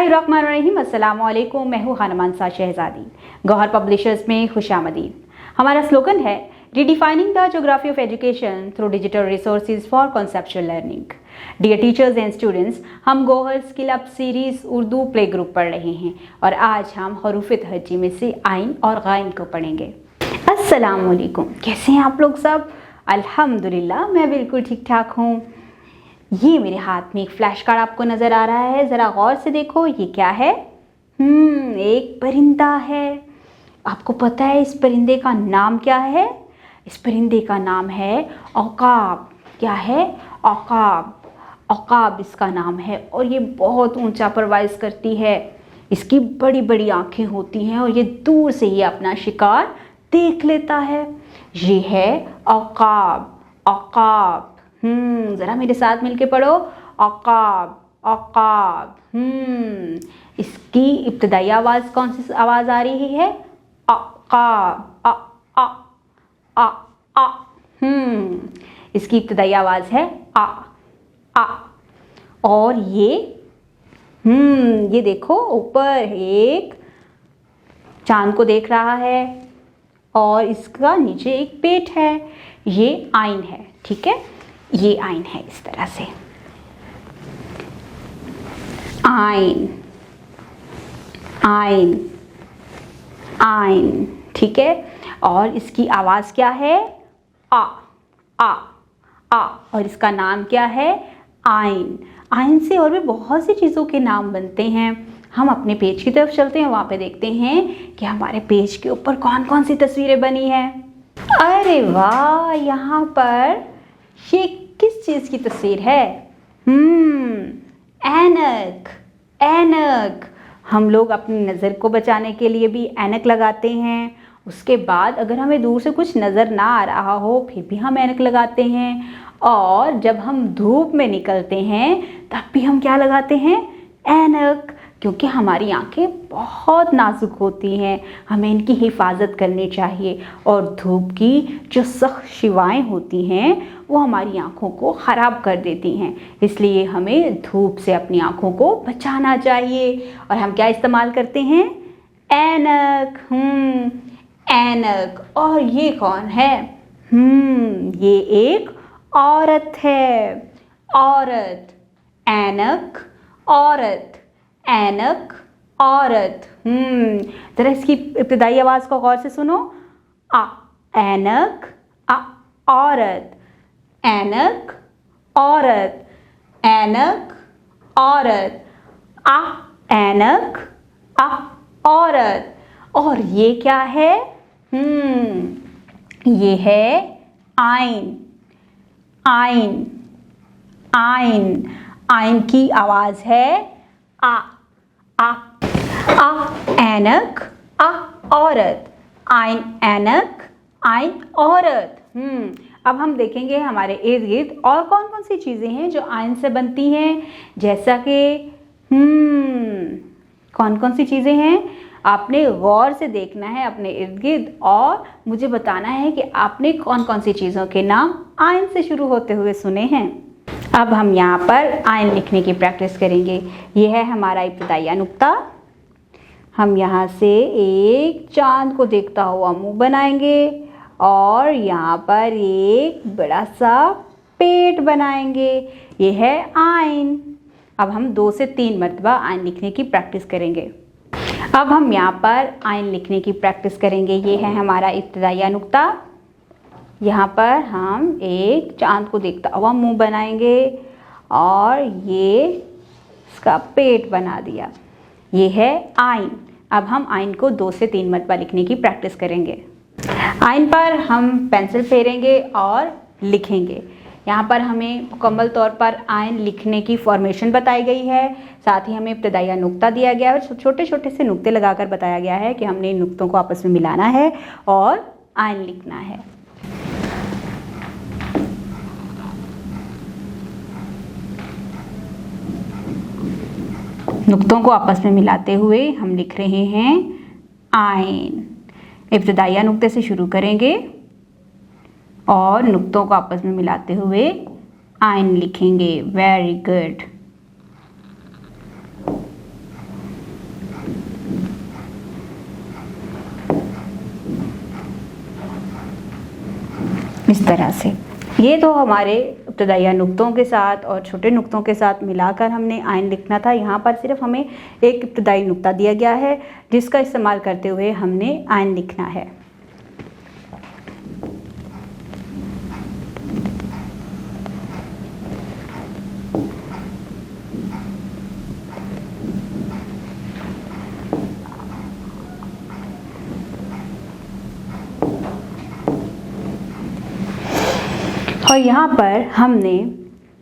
बिस्मिल्लाहिर्रहमानिर्रहीम। अस्सलाम वालेकुम। मैं हूँ खानम अंसार शहजादी। गौहर पब्लिशर्स में खुशामदीद। हमारा स्लोगन है redefining the geography of education through digital resources for conceptual learning. Dear teachers and students, हम Gauhar skill up series Urdu play group पढ़ रहे हैं और आज हम हरूफ तहज्जी में से आइन और गाइन को पढ़ेंगे। अस्सलाम वालेकुम। कैसे हैं आप लोग सब? अल्हम्दुलिल्लाह, मैं बिल्कुल ठीक ठाक हूँ। ये मेरे हाथ में एक फ्लैश कार्ड आपको नज़र आ रहा है, ज़रा गौर से देखो। ये क्या है? एक परिंदा है। आपको पता है इस परिंदे का नाम क्या है? इस परिंदे का नाम है औकाब। क्या है? औकाब। औकाब इसका नाम है और ये बहुत ऊंचा परवाइज करती है। इसकी बड़ी बड़ी आंखें होती हैं और ये दूर से ही अपना शिकार देख लेता है। ये है औकाब। औकाब। ज़रा मेरे साथ मिलके पढ़ो। औकाब। औकाब। इसकी इब्तदाई आवाज़ कौन सी आवाज़ आ रही है? औकाब। अ अ अ अ। इसकी इब्तदाई आवाज़ है आ आ। और ये देखो, ऊपर एक चांद को देख रहा है और इसका नीचे एक पेट है। ये आइन है, ठीक है? ये आइन है इस तरह से। आइन, आइन, आइन, ठीक है? और इसकी आवाज़ क्या है? आ आ आ। और इसका नाम क्या है? आइन। आइन से और भी बहुत सी चीज़ों के नाम बनते हैं। हम अपने पेज की तरफ चलते हैं, वहाँ पे देखते हैं कि हमारे पेज के ऊपर कौन कौन सी तस्वीरें बनी हैं। अरे वाह, यहाँ पर ये किस चीज़ की तस्वीर है? ऐनक। ऐनक। हम लोग अपनी नज़र को बचाने के लिए भी ऐनक लगाते हैं। उसके बाद अगर हमें दूर से कुछ नज़र ना आ रहा हो फिर भी हम ऐनक लगाते हैं। और जब हम धूप में निकलते हैं तब भी हम क्या लगाते हैं? ऐनक। क्योंकि हमारी आंखें बहुत नाजुक होती हैं, हमें इनकी हिफाजत करनी चाहिए। और धूप की जो सख्त शिवाएँ होती हैं वो हमारी आंखों को ख़राब कर देती हैं, इसलिए हमें धूप से अपनी आंखों को बचाना चाहिए। और हम क्या इस्तेमाल करते हैं? ऐनक। ऐनक। और ये कौन है? ये एक औरत है। औरत। ऐनक, औरत। ऐनक, औरत। जरा इसकी इब्तिदाई आवाज़ को गौर से सुनो। आ। ऐनक, आ। औरत। ऐनक, औरत। ऐनक, औरत। आ। ऐनक, आ। औरत। और ये क्या है? ये है आइन। आइन। आइन। आइन की आवाज़ है आ आ आ। ऐनक, आ। औरत। आइन, ऐनक, आइन, औरत। अब हम देखेंगे हमारे इर्द गिर्द और कौन कौन सी चीज़ें हैं जो आइन से बनती हैं। जैसा कि कौन कौन सी चीज़ें हैं, आपने गौर से देखना है अपने इर्द गिर्द और मुझे बताना है कि आपने कौन कौन सी चीज़ों के नाम आइन से शुरू होते हुए सुने हैं। अब हम यहाँ पर आइन लिखने की प्रैक्टिस करेंगे। ये है हमारा इब्तिदाई नुक्ता। हम यहाँ से एक चांद को देखता हुआ मुंह बनाएंगे और यहाँ पर एक बड़ा सा पेट बनाएंगे। ये है आइन। अब हम 2 से 3 मरतबा आइन लिखने की प्रैक्टिस करेंगे। अब हम यहाँ पर आइन लिखने की प्रैक्टिस करेंगे। ये है हमारा इब्तिदाई नुक्ता। यहाँ पर हम एक चांद को देखता हुआ मुंह बनाएंगे और ये इसका पेट बना दिया। ये है आइन। अब हम आइन को 2 से 3 मरतबा लिखने की प्रैक्टिस करेंगे। आइन पर हम पेंसिल फेरेंगे और लिखेंगे। यहाँ पर हमें मुकम्मल तौर पर आइन लिखने की फॉर्मेशन बताई गई है, साथ ही हमें इब्तिदाई नुक्ता दिया गया है और छोटे छोटे से नुक्ते लगाकर बताया गया है कि हमने इन नुक्तों को आपस में मिलाना है और आइन लिखना है। नुक्तों को आपस में मिलाते हुए हम लिख रहे हैं आइन। इब्तिदाई नुक्ते से शुरू करेंगे और नुक्तों को आपस में मिलाते हुए आइन लिखेंगे। Very good. इस तरह से। ये तो हमारे इब्तदाइया नुक्तों के साथ और छोटे नुक्तों के साथ मिलाकर हमने आइन लिखना था। यहाँ पर सिर्फ हमें एक इब्तदाई नुक्ता दिया गया है जिसका इस्तेमाल करते हुए हमने आइन लिखना है। और यहाँ पर हमने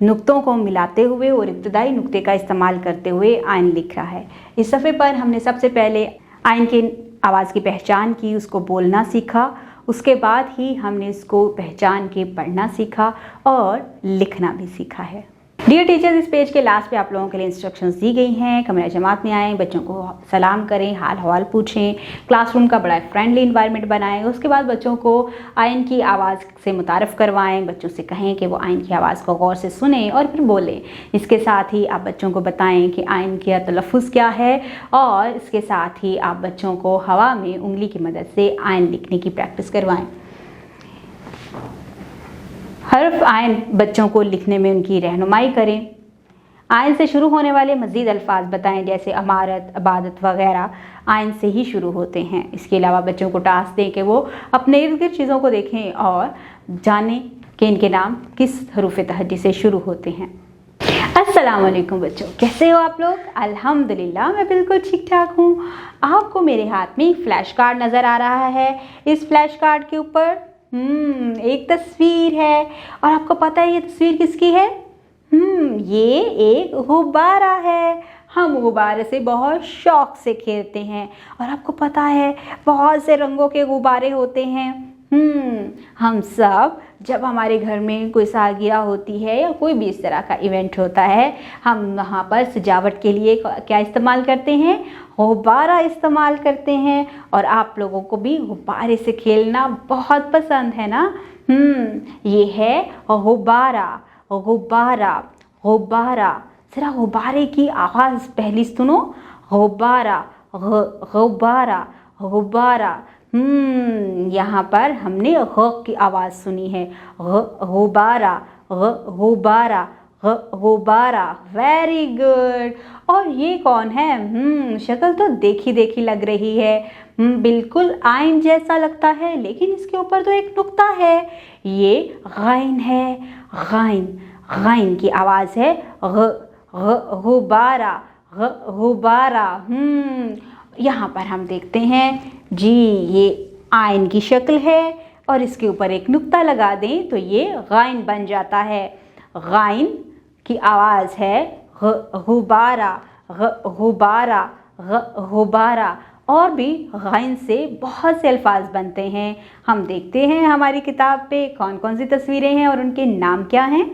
नुक्तों को मिलाते हुए और इब्तदाई नुक्ते का इस्तेमाल करते हुए आइन लिख रहा है। इस सफ़े पर हमने सबसे पहले आइन के आवाज़ की पहचान की, उसको बोलना सीखा। उसके बाद ही हमने इसको पहचान के पढ़ना सीखा और लिखना भी सीखा है। डियर टीचर्स, इस पेज के लास्ट पे आप लोगों के लिए इंस्ट्रक्शंस दी गई हैं। कमरा जमात में आएँ, बच्चों को सलाम करें, हाल हवाल पूछें, क्लासरूम का बड़ा फ्रेंडली इन्वायरमेंट बनाएं। उसके बाद बच्चों को आइन की आवाज़ से मुतारफ़ करवाएं। बच्चों से कहें कि वो आइन की आवाज़ को गौर से सुनें और फिर बोलें। इसके साथ ही आप बच्चों को बताएं कि आइन का तलफ़्फ़ुज़ क्या है, और इसके साथ ही आप बच्चों को हवा में उंगली की मदद से आइन लिखने की प्रैक्टिस करवाएँ। हर्फ आइन बच्चों को लिखने में उनकी रहनुमाई करें। आइन से शुरू होने वाले मज़ीद अल्फाज बताएं, जैसे अमारत, इबादत वगैरह आइन से ही शुरू होते हैं। इसके अलावा बच्चों को टास्क दें कि वो अपने इर्द गिर्द चीज़ों को देखें और जानें कि इनके नाम किस हरूफ तहज्जी से शुरू होते हैं। अस्सलाम वालेकुम बच्चों, कैसे हो आप लोग? अल्हम्दुलिल्लाह मैं बिल्कुल ठीक ठाक हूँ। आपको मेरे हाथ में एक फ्लैश कार्ड नज़र आ रहा है। इस फ्लैश कार्ड के ऊपर एक तस्वीर है, और आपको पता है ये तस्वीर किसकी है? ये एक गुब्बारा है। हम गुब्बारे से बहुत शौक़ से खेलते हैं, और आपको पता है बहुत से रंगों के गुब्बारे होते हैं। हम सब जब हमारे घर में कोई सालगिरह होती है या कोई भी इस तरह का इवेंट होता है, हम वहाँ पर सजावट के लिए क्या इस्तेमाल करते हैं? गुब्बारा इस्तेमाल करते हैं। और आप लोगों को भी गुब्बारे से खेलना बहुत पसंद है ना? ये है गुब्बारा, गुब्बारा, गुब्बारा। ज़रा गुब्बारे की आवाज़ पहली सुनो। गुब्बारा, गुब्बारा, गुब्बारा। यहाँ पर हमने ग की आवाज़ सुनी है। गुब्बारा, गुब्बारा, गुब्बारा। Very good. और ये कौन है? शक्ल तो देखी देखी लग रही है। बिल्कुल आइन जैसा लगता है, लेकिन इसके ऊपर तो एक नुक्ता है। ये गाइन है। गाइन, गाइन की आवाज़ है गुब्बारा, गुब्बारा। यहाँ पर हम देखते हैं जी, ये आइन की शक्ल है और इसके ऊपर एक नुक्ता लगा दें तो ये गाइन बन जाता है। गाइन की आवाज़ है गुब्बारा, गुब्बारा, गुब्बारा। और भी गाइन से बहुत से अल्फाज बनते हैं। हम देखते हैं हमारी किताब पे कौन कौन सी तस्वीरें हैं और उनके नाम क्या हैं।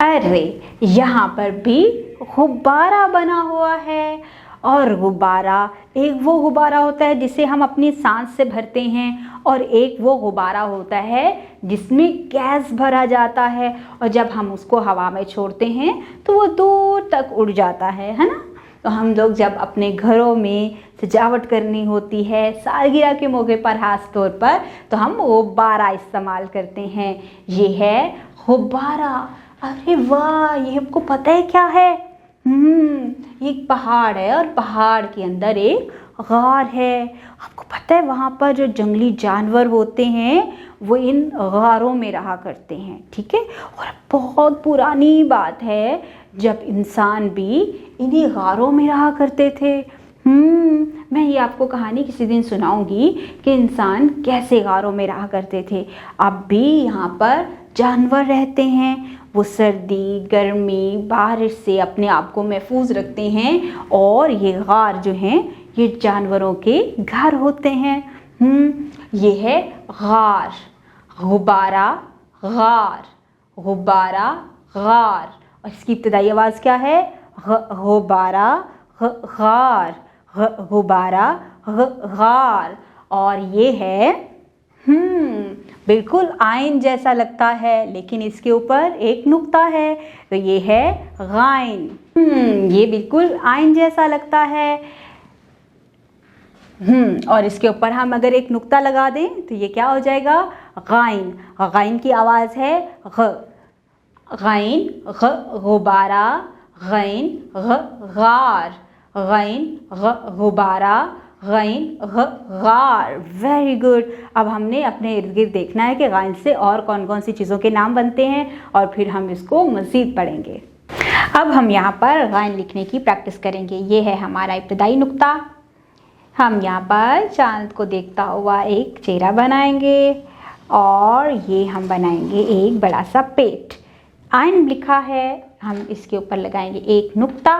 अरे यहाँ पर भी गुब्बारा बना हुआ है। और गुब्बारा एक वो गुब्बारा होता है जिसे हम अपनी सांस से भरते हैं, और एक वो गुब्बारा होता है जिसमें गैस भरा जाता है, और जब हम उसको हवा में छोड़ते हैं तो वो दूर तक उड़ जाता है ना? तो हम लोग जब अपने घरों में सजावट करनी होती है सालगिरह के मौके पर खास तौर पर, तो हम गुब्बारा इस्तेमाल करते हैं। ये है गुब्बारा। अरे वाह, ये आपको पता है क्या है? ये एक पहाड़ है और पहाड़ के अंदर एक गार है। आपको पता है वहाँ पर जो जंगली जानवर होते हैं वो इन गारों में रहा करते हैं, ठीक है? और बहुत पुरानी बात है जब इंसान भी इन्हीं गारों में रहा करते थे। मैं ये आपको कहानी किसी दिन सुनाऊंगी कि इंसान कैसे गारों में रहा करते थे। अब भी यहाँ पर जानवर रहते हैं। वो सर्दी, गर्मी, बारिश से अपने आप को महफूज रखते हैं, और ये गार जो हैं ये जानवरों के घर होते हैं। ये है गार, गुब्बारा, गार, गुब्बारा, गार। और इसकी इब्तदाई आवाज़ क्या है? गुब्बारा, गार, गुब्बारा, गार। और ये है बिल्कुल आइन जैसा लगता है, लेकिन इसके ऊपर एक नुक्ता है, तो ये है गाइन। ये बिल्कुल आइन जैसा लगता है। और इसके ऊपर हम अगर एक नुक्ता लगा दें तो ये क्या हो जाएगा, गाइन। गाइन की आवाज़ है ग, गाइन ग, गुब्बारा, गाइन ग, गार, गाइन ग, गुब्बारा, गाइन ग, गार। Very good. अब हमने अपने इर्द गिर्द देखना है कि गाइन से और कौन कौन सी चीज़ों के नाम बनते हैं और फिर हम इसको मज़ीद पढ़ेंगे। अब हम यहाँ पर गाइन लिखने की प्रैक्टिस करेंगे। ये है हमारा इब्तदाई नुक्ता। हम यहाँ पर चांद को देखता हुआ एक चेहरा बनाएंगे और ये हम बनाएंगे एक बड़ा सा पेट। आइन लिखा है, हम इसके ऊपर लगाएंगे एक नुक्ता,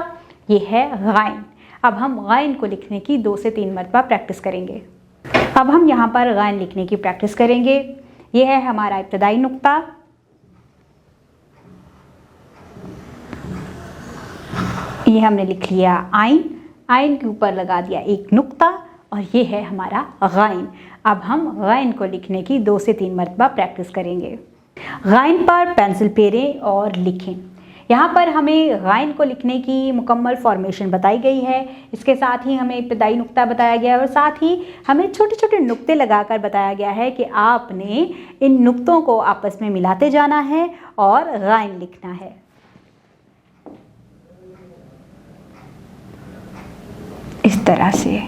ये है गाइन। अब हम गाइन को लिखने की 2 से 3 मरतबा प्रैक्टिस करेंगे। अब हम यहाँ पर गाइन लिखने की प्रैक्टिस करेंगे। ये है हमारा इब्तदाई नुक्ता। ये हमने लिख लिया आइन, आइन के ऊपर लगा दिया एक नुक्ता और ये है हमारा गाइन। अब हम गाइन को लिखने की 2 से 3 मरतबा प्रैक्टिस करेंगे। गाइन पर पेंसिल फेरें और लिखें। यहाँ पर हमें गाइन को लिखने की मुकम्मल फॉर्मेशन बताई गई है। इसके साथ ही हमें इब्तदाई नुक्ता बताया गया है और साथ ही हमें छोटे छोटे नुक्ते लगाकर बताया गया है कि आपने इन नुक्तों को आपस में मिलाते जाना है और गाइन लिखना है। इस तरह से।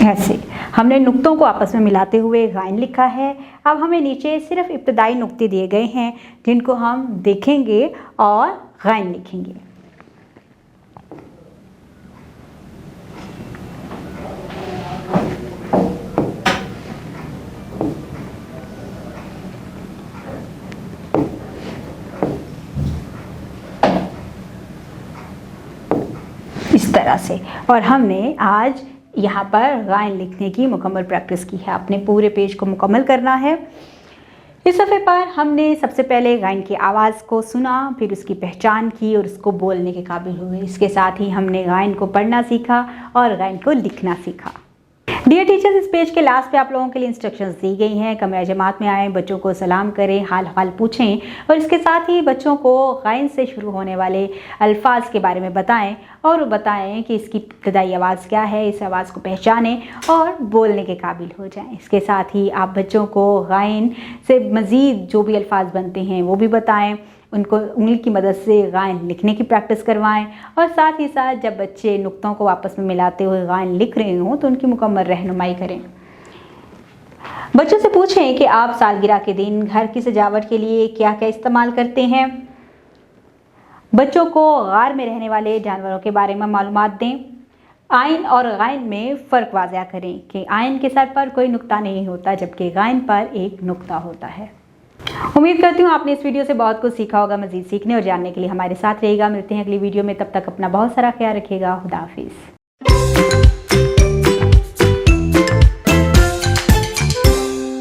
ऐसे हमने नुक्तों को आपस में मिलाते हुए गाइन लिखा है। अब हमें नीचे सिर्फ इब्तदाई नुक्ते दिए गए हैं जिनको हम देखेंगे और गाइन लिखेंगे। इस तरह से। और हमने आज यहाँ पर गाइन लिखने की मुकम्मल प्रैक्टिस की है। अपने पूरे पेज को मुकम्मल करना है। इस सफ़े पर हमने सबसे पहले गाइन की आवाज़ को सुना, फिर उसकी पहचान की और उसको बोलने के काबिल हुए। इसके साथ ही हमने गाइन को पढ़ना सीखा और गाइन को लिखना सीखा। डियर टीचर्स, इस पेज के लास्ट पे आप लोगों के लिए इंस्ट्रक्शंस दी गई हैं। कमरा जमात में आएँ, बच्चों को सलाम करें, हाल हाल पूछें और इसके साथ ही बच्चों को गाइन से शुरू होने वाले अल्फाज के बारे में बताएं और बताएं कि इसकी इब्तदाई आवाज़ क्या है, इस आवाज़ को पहचानें और बोलने के काबिल हो जाएं। इसके साथ ही आप बच्चों को गाइन से मज़ीद जो भी अल्फाज बनते हैं वो भी बताएं, उनको उंगली की मदद से गाइन लिखने की प्रैक्टिस करवाएं और साथ ही साथ जब बच्चे नुक्तों को आपस में मिलाते हुए गाइन लिख रहे हों तो उनकी मुकम्मल रहनुमाई करें। बच्चों से पूछें कि आप सालगिरह के दिन घर की सजावट के लिए क्या क्या इस्तेमाल करते हैं। बच्चों को गार में रहने वाले जानवरों के बारे में मालूमात दें। आइन और गाइन में फ़र्क वाज़ह करें कि आइन के सर पर कोई नुक्ता नहीं होता जबकि गाइन पर एक नुक्ता होता है। उम्मीद करती हूँ आपने इस वीडियो से बहुत कुछ सीखा होगा। मज़ीद सीखने और जानने के लिए हमारे साथ रहेगा। मिलते हैं अगली वीडियो में, तब तक अपना बहुत सारा ख्याल रखिएगा। खुदा हाफिज़।